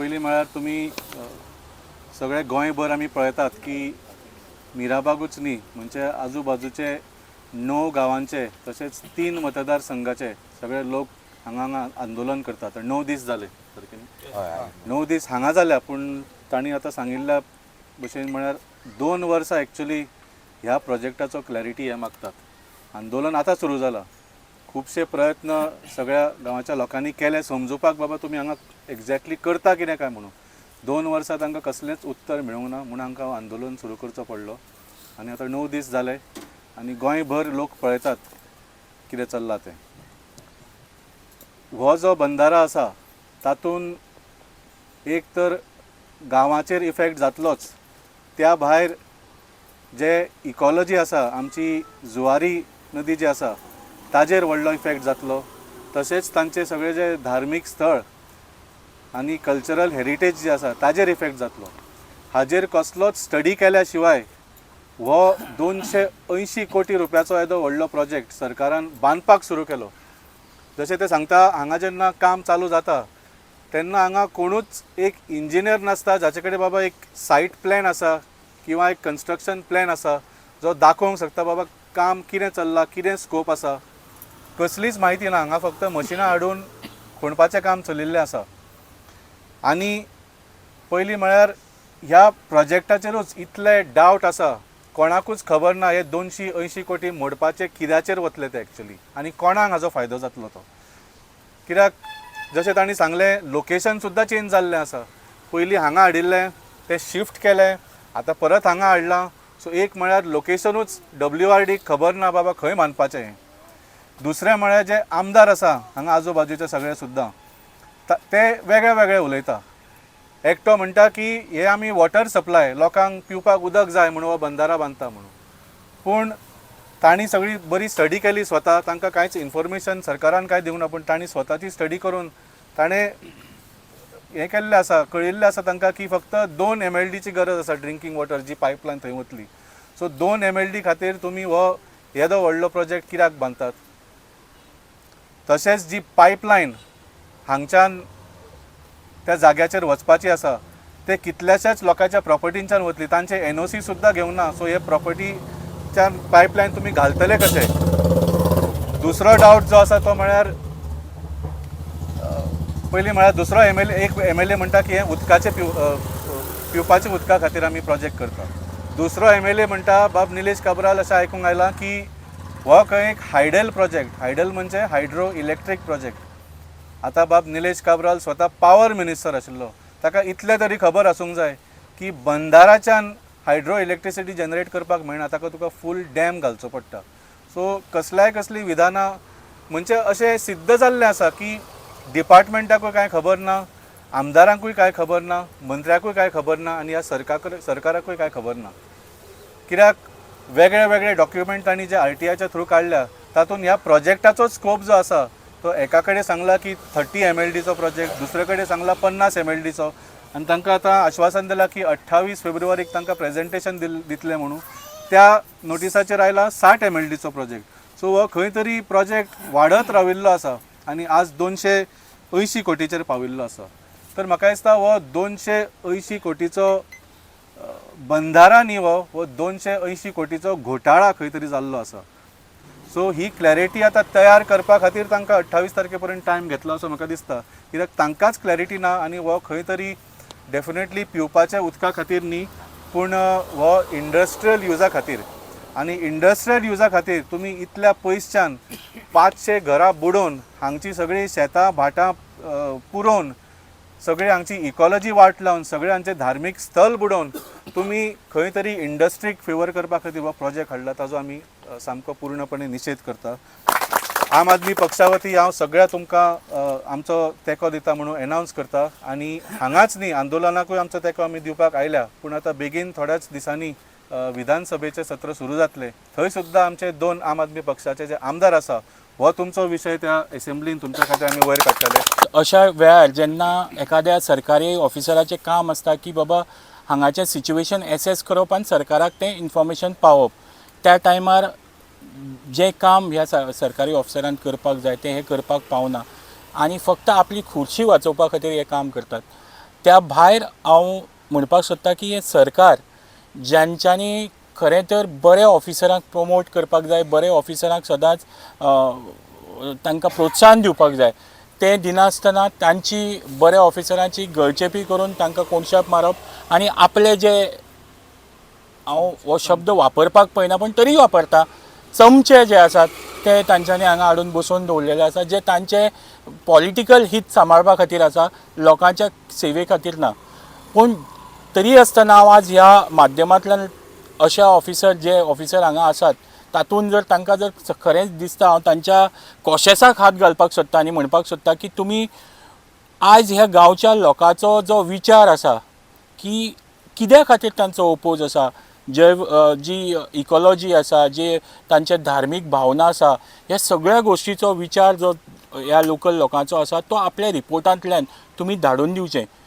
पयलीं म्हळ्यार तुमी सगळे गोंयभर आमी पळयतात की मिराबागूच न्ही म्हणजे आजूबाजूचे 9 गांवांचे तशेंच 3 मतदारसंघाचे सगळे लोक हांगा आंदोलन करतात. 9 दीस जाले सारकें 9 दीस हांगा जाल्या, पूण तांणी आतां सांगिल्ल्या भशेन म्हळ्यार 2 वर्सां एक्चुली ह्या प्रोजेक्टाचो क्लॅरिटी हे मागतात. आंदोलन आतां सुरू जालां. खुबशे प्रयत्न सगळ्या गांवाच्या लोकांनी केले समजुपाक बाबा तुमी हांगा एक्झॅक्टली करता कितें काय म्हणून. 2 वर्सां तांकां कसलेंच उत्तर मेळूंक ना म्हणून हांकां आंदोलन सुरू करचो पडलो. आनी आतां 9 दीस जाले आनी गोंयभर लोक पळयतात कितें चल्लां तें. हो जो बंधारा आसा तातूंत एक तर गांवाचेर इफेक्ट जातलोच, त्या भायर जे इकॉलॉजी आसा आमची जुवारी नदी जी आसा ताजेर व्हडलो इफेक्ट जातलो. तशेंच तांचे सगळे जे धार्मीक स्थळ आनी कल्चरल हेरिटेज जी आसा ताजेर इफेक्ट जातलो. हाजेर कसलोच स्टडी केल्या शिवाय हो 280 कोटी रुपयाचो येदो व्हडलो प्रोजेक्ट सरकारान बांदपाक सुरू केलो. जशें ते सांगता हांगा जेन्ना काम चालू जाता तेन्ना हांगा कोणूच एक इंजिनियर नासता जाचे कडेन बाबा एक सायट प्लॅन आसा किंवा एक कन्स्ट्रक्शन प्लॅन आसा जो दाखोवंक शकता बाबा काम कितें चल्लां, कितें स्कोप आसा. कसलीच म्हायती ना. हांगा फक्त मशिनां हाडून खणपाचें काम चलिल्लें आसा. आनी पयलीं म्हळ्यार ह्या प्रोजेक्टाचेरूच इतले डावट आसा. कोणाकूच खबर ना हे 280 कोटी मोडपाचे कित्याचेर वतले ते एक्चुली आनी कोणाक हाजो फायदो जातलो तो. कित्याक जशें तांणी सांगलें लोकेशन सुद्दां चेंज जाल्लें आसा. पयलीं हांगा हाडिल्लें तें शिफ्ट केलें, आतां परत हांगा हाडलां. सो एक म्हळ्यार लोकेशनूच WRDक खबर ना बाबा खंय बांदपाचें हें. दुसरें म्हळ्यार जे आमदार आसा हांगा आजूबाजूचे सगळे सुद्दां ते वेगळे वेगळे उलयता. एकटो म्हणटा की हे आमी वॉटर सप्लाय लोकांक पिवपाक उदक जाय म्हणून हो बंधारा बांदता म्हणून. पूण तांणी सगळी बरी स्टडी केली स्वता. तांकां कांयच इन्फॉर्मेशन सरकारान कांय दिवंक ना, पूण तांणी स्वताची स्टडी करून ताणें हें केल्लें आसा, कळिल्लें आसा तांकां की फक्त 2 MLDची गरज आसा ड्रिंकींग वॉटर जी पायपलायन थंय वतली. सो 2 MLD खातीर तुमी हो येदो व्हडलो प्रोजेक्ट कित्याक बांदतात. तशेंच जी पायपलायन हांगच्यान त्या जाग्याचेर वचपाची आसा ते कितल्याशाच लोकांच्या प्रॉपर्टींच्यान वतली. तांचे NOC सुद्दां घेवंक ना. सो हे प्रॉपर्टीच्यान पायपलायन तुमी घालतले कशे. दुसरो डावट जो आसा तो म्हळ्यार पयलीं म्हळ्यार दुसरो एक MLA म्हणटा की हें उदकाचे पिवपाच्या उदका खातीर आमी प्रोजेक्ट करता. दुसरो MLA म्हणटा बाब निलेश काब्राल अशें आयकूंक आयलां की हो खंय एक हायडल प्रोजेक्ट. हायडल म्हणजे हायड्रो इलेक्ट्रीक प्रोजेक्ट. आतां बाब निलेश काब्राल स्वता पावर मिनिस्टर आशिल्लो. ताका इतलें तरी खबर आसूंक जाय की बंधाराच्यान हायड्रो इलेक्ट्रिसिटी जनरेट करपाक मेळना. ताका तुका फूल डॅम घालचो पडटा. सो कसली विधानां म्हणजे अशें सिद्ध जाल्लें आसा की डिपार्टमेंटाकूय कांय खबर ना, आमदारांकूय कांय खबर ना, मंत्र्याकूय कांय खबर ना आनी ह्या सरकाराकूय कांय खबर ना. कित्याक वेगळे वेगळे डॉक्युमेंट तांणी जे RTIच्या थ्रू काडल्या तातूंत ह्या प्रोजेक्टाचो स्कोप जो आसा तो एका कडेन सांगला की 30 MLDचो प्रोजेक्ट, दुसरे कडेन सांगला 50 MLDचो. आनी तांकां आतां आश्वासन दिलां की 28 फेब्रुवारीक तांकां प्रेजेंटेशन दितलें म्हणून. त्या नोटिसाचेर आयला 60 MLDचो प्रोजेक्ट. सो हो खंय तरी प्रोजेक्ट वाडत राविल्लो आसा आनी आज 280 कोटीचेर पाविल्लो आसा. तर म्हाका दिसता हो 280 कोटीचो बंधारा न्ही, हो 280 कोटीचो घोटाळा खंय तरी जाल्लो आसा. सो ही क्लॅरिटी आतां तयार करपा खातीर तांकां 28 तारखे पर्यंत टायम घेतलो असो म्हाका दिसता. कित्याक तांकांच क्लॅरिटी ना आनी हो खंय तरी डेफिनेटली पिवपाच्या उदका खातीर न्ही, पूण हो इंडस्ट्रियल युजा खातीर. आनी इंडस्ट्रियल युजा खातीर तुमी इतल्या पयसच्यान 500 घरां बुडोवन हांगची सगळीं शेतां भाटां पुरोवन सगळी हांगची इकॉलॉजी वाट लावन सगळे हांचे धार्मीक स्थळ बुडोवन तुमी खंय तरी इंडस्ट्रीक फेवर करपा खातीर हो प्रोजेक्ट हाडला. ताजो आमी सामको पूर्णपणे निशेध करता. आम आदमी पक्षा वती हांव सगळ्या तुमकां आमचो तेंको दिता म्हणून एनावन्स करता. आनी हांगाच न्ही आंदोलनाकूय आमचो तेंको आमी दिवपाक आयल्या, पूण आतां बेगीन थोड्याच दिसांनी विधानसभेचें सत्र सुरू जातलें. थंय सुद्दां आमचे 2 आम आदमी पक्षाचे जे आमदार आसा हो तुमचो विशय त्या एसेंब्लीन तुमच्या खातीर आमी वयर काडटले. अशा वेळार जेन्ना एखाद्या सरकारी ऑफिसराचें काम आसता की बाबा हांगाचें सिच्युएशन एसेस करप आनी सरकाराक तें इन्फॉर्मेशन पावप, त्या टायमार जें काम ह्या सरकारी ऑफिसरान करपाक जाय तें हें करपाक पावना आनी फक्त आपली खुर्ची वाचोवपा खातीर हें काम करतात. त्या भायर हांव म्हणपाक सोदतां की हे सरकार ज्यांच्यांनी खरें तर बरे ऑफिसरांक प्रमोट करपाक जाय, बरे ऑफिसरांक सदांच तांकां प्रोत्साहन दिवपाक जाय, तें दिनासतना तांची बऱ्या ऑफिसरांची गळचेपी करून तांकां कोणशाप मारप आनी आपले जे हांव हो शब्द वापरपाक पळयना पण तरी वापरता, चमचे जे आसात ते तांच्यांनी हांगा हाडून बसोवन दवरलेले आसा, जे तांचे पॉलिटिकल हित सांबाळपा खातीर आसा, लोकांच्या सेवे खातीर ना. पूण तरी आसतना हांव आज ह्या माध्यमांतल्यान अशा ऑफिसर हांगा आसात तातूंत जर तांकां जर खरेंच दिसता, हांव तांच्या कॉशेसाक हात घालपाक सोदता आनी म्हणपाक सोदता की तुमी आयज ह्या गांवच्या लोकांचो जो विचार आसा की कित्या खातीर तांचो ओपोज आसा, जी इकॉलॉजी आसा, जे तांचे धार्मीक भावना आसा, ह्या सगळ्या गोश्टीचो विचार जो ह्या लोकल लोकांचो आसा तो आपल्या रिपोर्टांतल्यान तुमी धाडून दिवचें.